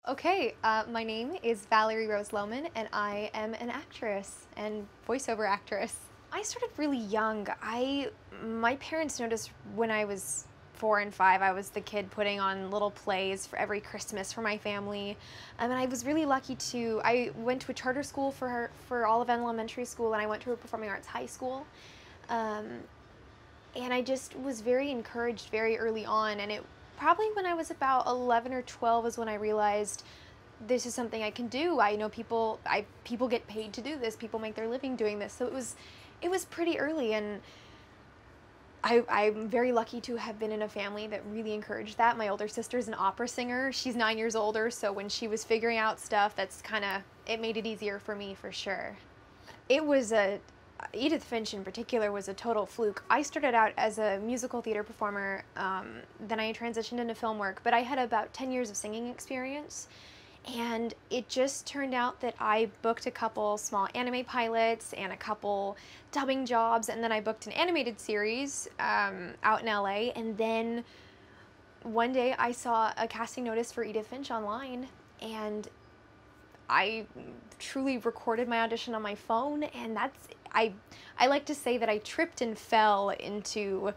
Okay, my name is Valerie Rose Lohman, and I am an actress and voiceover actress. I started really young. My parents noticed when I was 4 and 5, I was the kid putting on little plays for every Christmas for my family. And I was really lucky I went to a charter school for all of elementary school, and I went to a performing arts high school. Um, and I just was very encouraged very early on, and it probably when I was about 11 or 12 is when I realized this is something I can do. I know people get paid to do this. People make their living doing this. So it was pretty early, and I'm very lucky to have been in a family that really encouraged that. My older sister's an opera singer. She's 9 years older, so when she was figuring out stuff, it made it easier for me for sure. It was Edith Finch in particular was a total fluke. I started out as a musical theater performer, then I transitioned into film work, but I had about 10 years of singing experience, and it just turned out that I booked a couple small anime pilots and a couple dubbing jobs, and then I booked an animated series out in LA, and then one day I saw a casting notice for Edith Finch online, and I truly recorded my audition on my phone, and I like to say that I tripped and fell into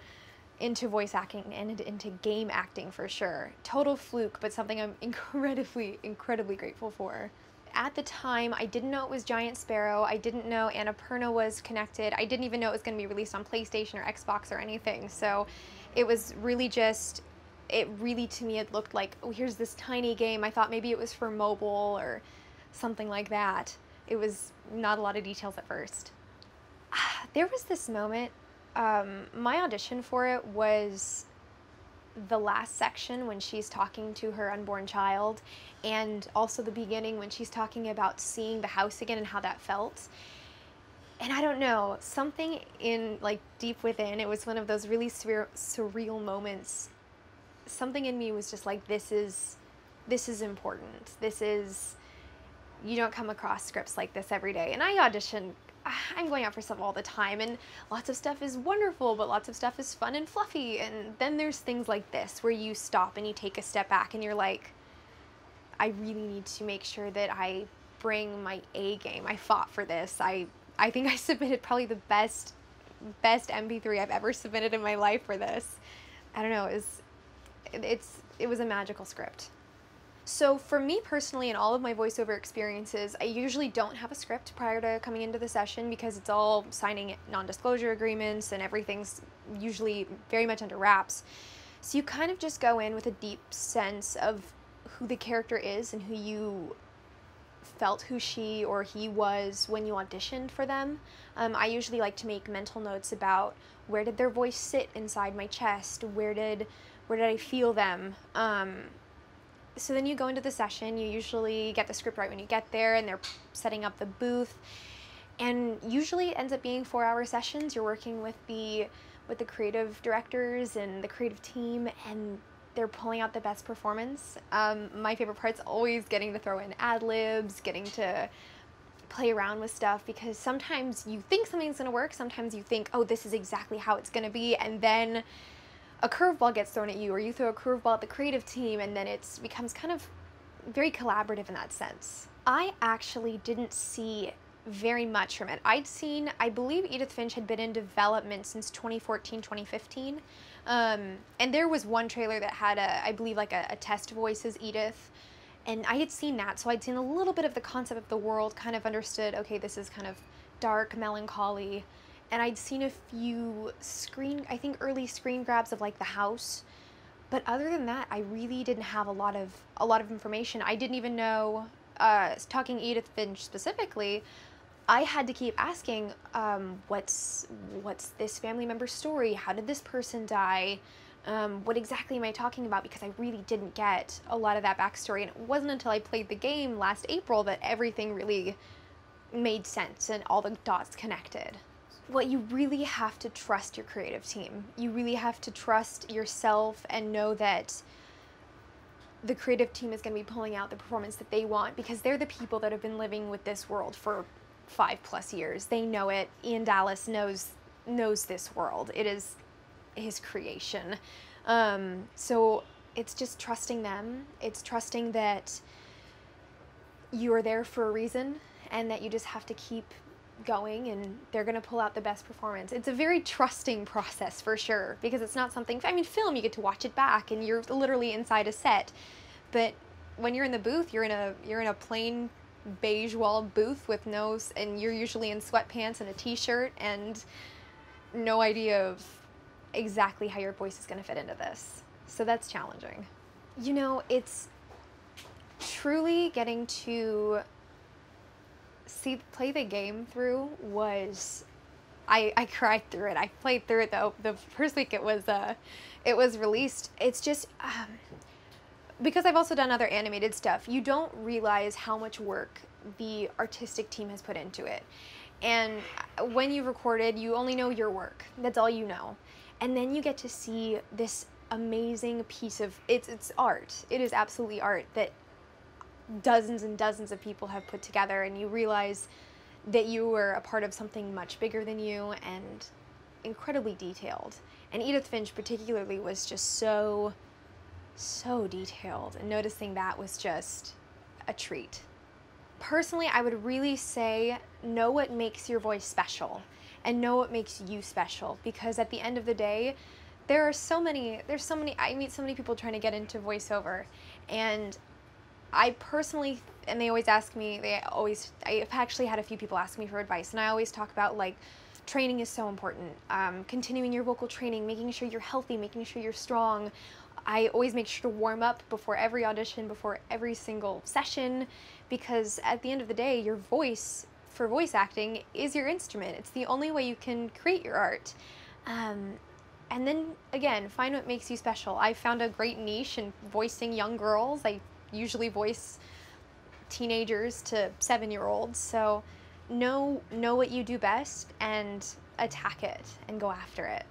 voice acting and into game acting for sure. Total fluke, but something I'm incredibly grateful for. At the time, I didn't know it was Giant Sparrow. I didn't know Annapurna was connected. I didn't even know it was going to be released on PlayStation or Xbox or anything. So it was really just, to me, it looked like, oh, here's this tiny game. I thought maybe it was for mobile or something like that. It was not a lot of details at first. There was this moment, my audition for it was the last section when she's talking to her unborn child, and also the beginning when she's talking about seeing the house again and how that felt. And I don't know, something in, like, deep within, it was one of those really surreal moments. Something in me was just like, this is important. You don't come across scripts like this every day. And I'm going out for stuff all the time, and lots of stuff is wonderful, but lots of stuff is fun and fluffy. And then there's things like this where you stop and you take a step back and you're like, I really need to make sure that I bring my A game. I fought for this. I think I submitted probably the best MP3 I've ever submitted in my life for this. I don't know, it was a magical script. So for me personally, in all of my voiceover experiences, I usually don't have a script prior to coming into the session because it's all signing non-disclosure agreements and everything's usually very much under wraps. So you kind of just go in with a deep sense of who the character is and who you felt who she or he was when you auditioned for them. I usually like to make mental notes about where did their voice sit inside my chest, where did I feel them. So then you go into the session, you usually get the script right when you get there, and they're setting up the booth, and usually it ends up being 4-hour sessions. You're working with the creative directors and the creative team, and they're pulling out the best performance. My favorite part's always getting to throw in ad-libs, getting to play around with stuff, because sometimes you think something's going to work, sometimes you think, oh, this is exactly how it's going to be, and then a curveball gets thrown at you, or you throw a curveball at the creative team, and then it becomes kind of very collaborative in that sense. I actually didn't see very much from it. I believe Edith Finch had been in development since 2014, 2015, and there was one trailer that had I believe like a test voice as Edith, and I had seen that, so I'd seen a little bit of the concept of the world, kind of understood, okay, this is kind of dark, melancholy, and I'd seen a few early screen grabs of like the house, but other than that, I really didn't have a lot of information. I didn't even know, talking Edith Finch specifically, I had to keep asking, what's this family member's story? How did this person die? What exactly am I talking about? Because I really didn't get a lot of that backstory, and it wasn't until I played the game last April that everything really made sense and all the dots connected. What you really have to trust your creative team. You really have to trust yourself and know that the creative team is going to be pulling out the performance that they want, because they're the people that have been living with this world for 5+ years. They know it. Ian Dallas knows this world. It is his creation. So it's just trusting them. It's trusting that you're there for a reason and that you just have to keep going and they're going to pull out the best performance. It's a very trusting process for sure, because it's not something, I mean, film, you get to watch it back and you're literally inside a set. But when you're in the booth, you're in a plain beige walled booth with and you're usually in sweatpants and a t-shirt and no idea of exactly how your voice is going to fit into this. So that's challenging. You know, it's truly getting to play the game through was, I cried through it. I played through it the first week it was released. It's just, because I've also done other animated stuff, you don't realize how much work the artistic team has put into it. And when you've recorded, you only know your work. That's all you know. And then you get to see this amazing piece of, it's art. It is absolutely art that dozens and dozens of people have put together, and you realize that you were a part of something much bigger than you and incredibly detailed. And Edith Finch particularly was just so detailed, and noticing that was just a treat. Personally, I would really say know what makes your voice special and know what makes you special, because at the end of the day, there's so many, I meet so many people trying to get into voiceover, and I personally, and they always ask me, I've actually had a few people ask me for advice, and I always talk about, like, training is so important. Continuing your vocal training, making sure you're healthy, making sure you're strong. I always make sure to warm up before every audition, before every single session, because at the end of the day, your voice, for voice acting, is your instrument. It's the only way you can create your art. And then, again, find what makes you special. I found a great niche in voicing young girls. I usually voice teenagers to 7-year-olds, so know what you do best and attack it and go after it.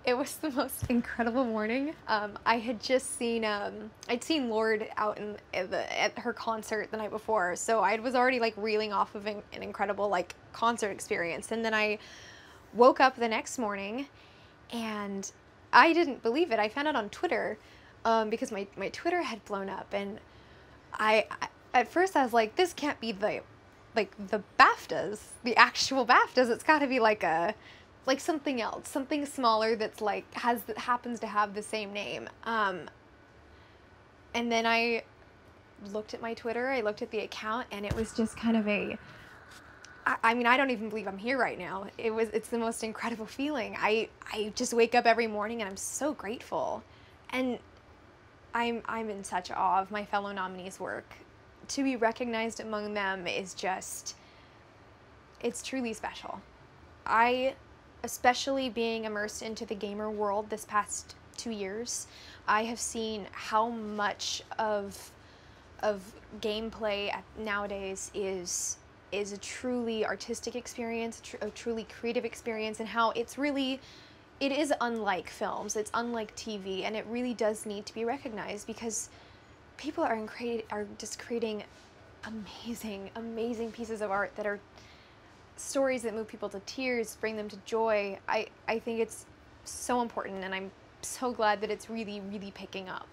It was the most incredible morning. I had just seen, I'd seen Lorde out at her concert the night before, so I was already like reeling off of an incredible like concert experience, and then I woke up the next morning and I didn't believe it. I found out on Twitter, because my Twitter had blown up, and I at first I was like, this can't be the BAFTAs, the actual BAFTAs. It's got to be like something else, something smaller that's like happens to have the same name. And then I looked at my Twitter, I looked at the account, and it was just kind of I mean, I don't even believe I'm here right now. It's the most incredible feeling. I just wake up every morning and I'm so grateful. And I'm in such awe of my fellow nominees' work. To be recognized among them is just, it's truly special. Especially being immersed into the gamer world this past 2 years, I have seen how much of gameplay nowadays is a truly artistic experience, a truly creative experience, and how it is unlike films, it's unlike TV, and it really does need to be recognized, because people are just creating amazing pieces of art that are stories that move people to tears, bring them to joy. I think it's so important, and I'm so glad that it's really picking up.